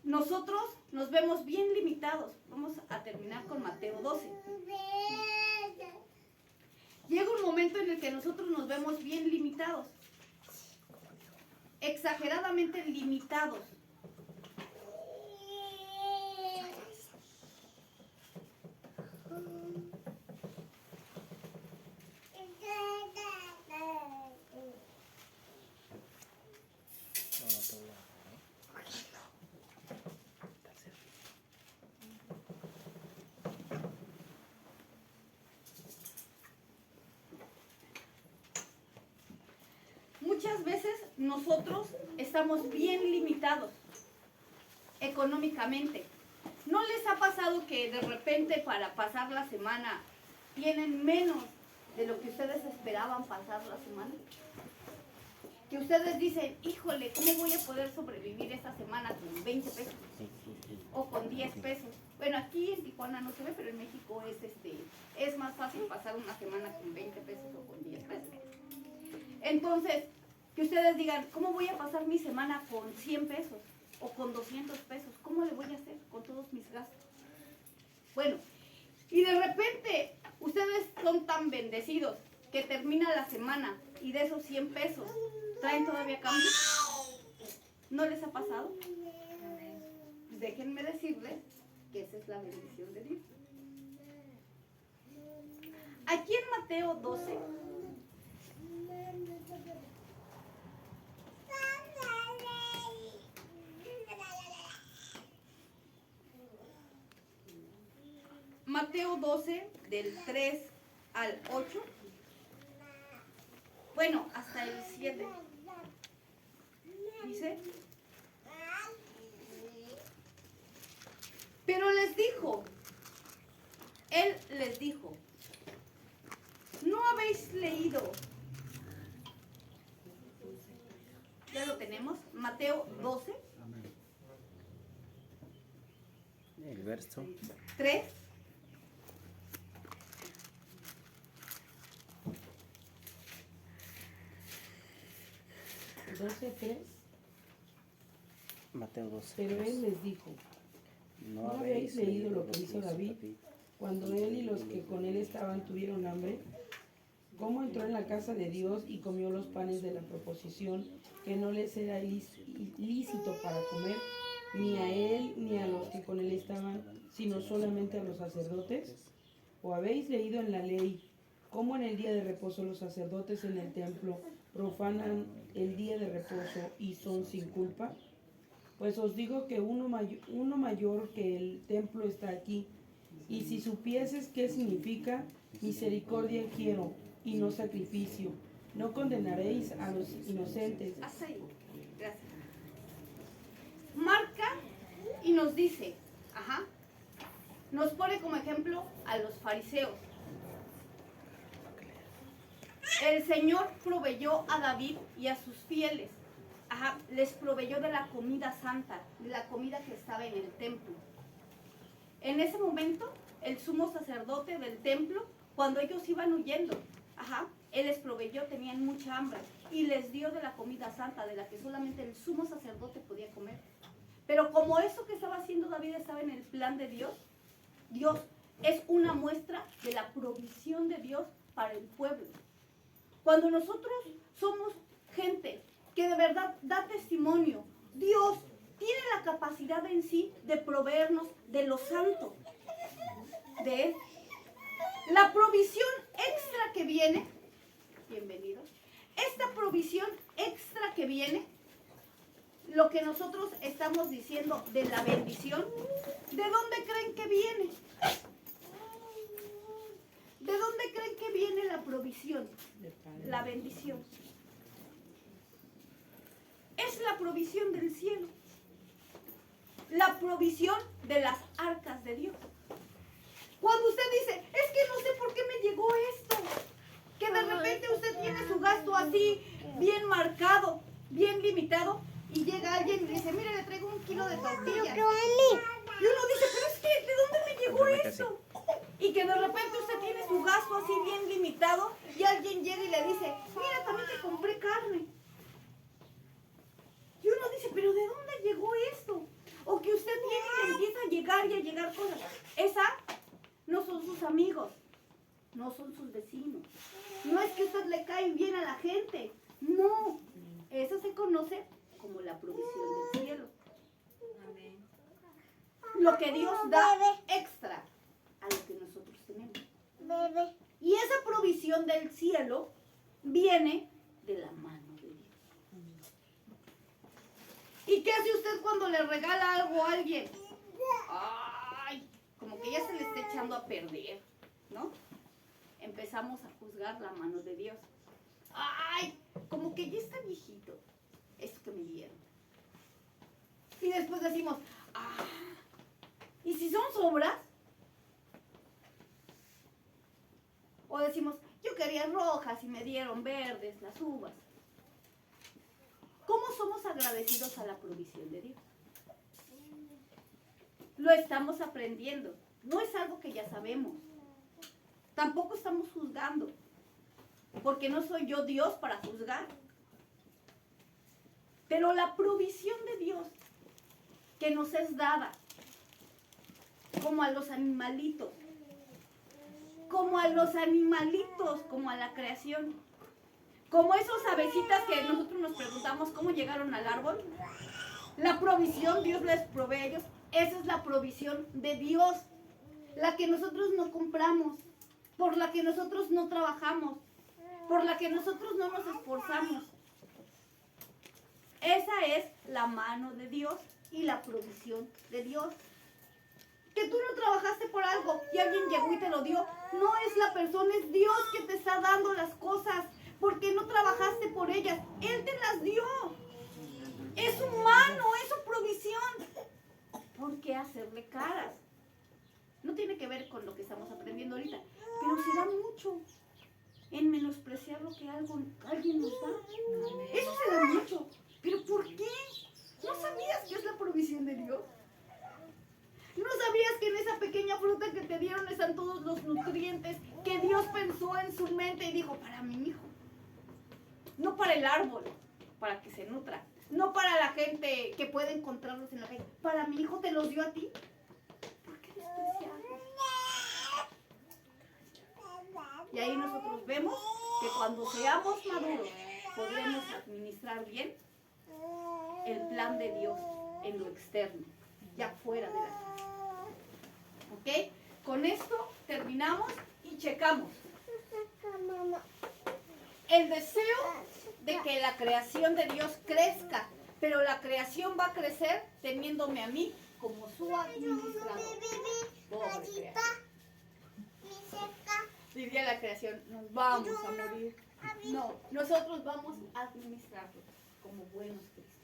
nosotros nos vemos bien limitados. vamos a terminar con Mateo 12. Llega un momento en el que nosotros nos vemos bien limitados, exageradamente limitados. Muchas veces nosotros estamos bien limitados económicamente. ¿No les ha pasado que de repente para pasar la semana tienen menos de lo que ustedes esperaban pasar la semana? Que ustedes dicen, híjole, ¿cómo voy a poder sobrevivir esta semana con 20 pesos? O con 10 pesos. Bueno, aquí en Tijuana no se ve, pero en México es más fácil pasar una semana con 20 pesos o con 10 pesos. Entonces, que ustedes digan, ¿cómo voy a pasar mi semana con 100 pesos o con 200 pesos? ¿Cómo le voy a hacer con todos mis gastos? Bueno, y de repente ustedes son tan bendecidos que termina la semana y de esos 100 pesos traen todavía cambio. ¿No les ha pasado? Pues déjenme decirles que esa es la bendición de Dios. Aquí en Mateo 12, Mateo 12, del 3 al 8, bueno, hasta el 7, dice, pero él les dijo, ¿no habéis leído? Ya lo tenemos, Mateo 12, El verso. 3. Mateo 12. Pero él les dijo, ¿no habéis leído lo que hizo David cuando él y los que con él estaban tuvieron hambre? ¿Cómo entró en la casa de Dios y comió los panes de la proposición que no les era lícito para comer, ni a él ni a los que con él estaban, sino solamente a los sacerdotes? ¿O habéis leído en la ley cómo en el día de reposo los sacerdotes en el templo profanan el día de reposo y son sin culpa? Pues os digo que uno mayor que el templo está aquí. Y si supieses qué significa misericordia quiero y no sacrificio, no condenaréis a los inocentes. Hasta ahí. Gracias. Marca y nos dice, nos pone como ejemplo a los fariseos. El Señor proveyó a David y a sus fieles. Les proveyó de la comida santa, de la comida que estaba en el templo. En ese momento, el sumo sacerdote del templo, cuando ellos iban huyendo, él les proveyó, tenían mucha hambre, y les dio de la comida santa, de la que solamente el sumo sacerdote podía comer. Pero como eso que estaba haciendo David estaba en el plan de Dios, Dios es una muestra de la provisión de Dios para el pueblo. Cuando nosotros somos gente que de verdad da testimonio, Dios tiene la capacidad en sí de proveernos de lo santo de Él. La provisión extra que viene, bienvenidos, esta provisión extra que viene, lo que nosotros estamos diciendo de la bendición, ¿de dónde creen que viene? ¿De dónde creen que viene la provisión? La bendición. Es la provisión del cielo. La provisión de las arcas de Dios. Cuando usted dice, es que no sé por qué me llegó esto, que de repente usted tiene su gasto así, bien marcado, bien limitado, y llega alguien y dice, mire, le traigo 1 kilo de tortillas. Y uno dice, pero es que, ¿de dónde me llegó esto? Y que de repente usted tiene su gasto así bien limitado, y alguien llega y le dice, mira, también te compré carne. Y uno dice, pero ¿de dónde llegó esto? o que usted tiene y le empieza a llegar y a llegar cosas. Esa no son sus amigos, no son sus vecinos. No es que usted le cae bien a la gente, no. Eso se conoce como la provisión del cielo. Lo que Dios da extra a lo que nosotros tenemos. Y esa provisión del cielo viene de la mano de Dios. ¿Y qué hace usted cuando le regala algo a alguien? Ay, como que ya se le está echando a perder, ¿no? Empezamos a juzgar la mano de Dios. Ay, como que ya está viejito esto que me dieron. Y después decimos, ¿y si son sobras? O decimos, yo quería rojas y me dieron verdes las uvas. ¿Cómo somos agradecidos a la provisión de Dios? Lo estamos aprendiendo. No es algo que ya sabemos. Tampoco estamos juzgando. Porque no soy yo Dios para juzgar. Pero la provisión de Dios que nos es dada, como a los animalitos, como a la creación, como esos avecitas que nosotros nos preguntamos cómo llegaron al árbol. La provisión Dios les provee a ellos. Esa es la provisión de Dios, la que nosotros no compramos, por la que nosotros no trabajamos, por la que nosotros no nos esforzamos. Esa es la mano de Dios y la provisión de Dios. Que tú no trabajaste por algo y alguien llegó y te lo dio. No es la persona, es Dios que te está dando las cosas. Porque no trabajaste por ellas. Él te las dio. Es su mano, es su provisión. ¿Por qué hacerle caras? No tiene que ver con lo que estamos aprendiendo ahorita. Pero se da mucho en menospreciar lo que alguien nos da. Eso se da mucho. ¿Pero por qué? ¿No sabías que es la provisión de Dios? ¿No sabías que en esa pequeña fruta que te dieron están todos los nutrientes que Dios pensó en su mente y dijo, para mi hijo? No para el árbol, para que se nutra. No para la gente que puede encontrarlos en la calle. Para mi hijo te los dio a ti. ¿Por qué despreciarlos? Y ahí nosotros vemos que cuando seamos maduros podremos administrar bien el plan de Dios en lo externo, ya fuera de la casa. ¿Ok? Con esto terminamos y checamos. El deseo de que la creación de Dios crezca, pero la creación va a crecer teniéndome a mí como su administrador. Pobre creación. Diría la creación, nos vamos a morir. No, nosotros vamos a administrarlo como buenos cristianos.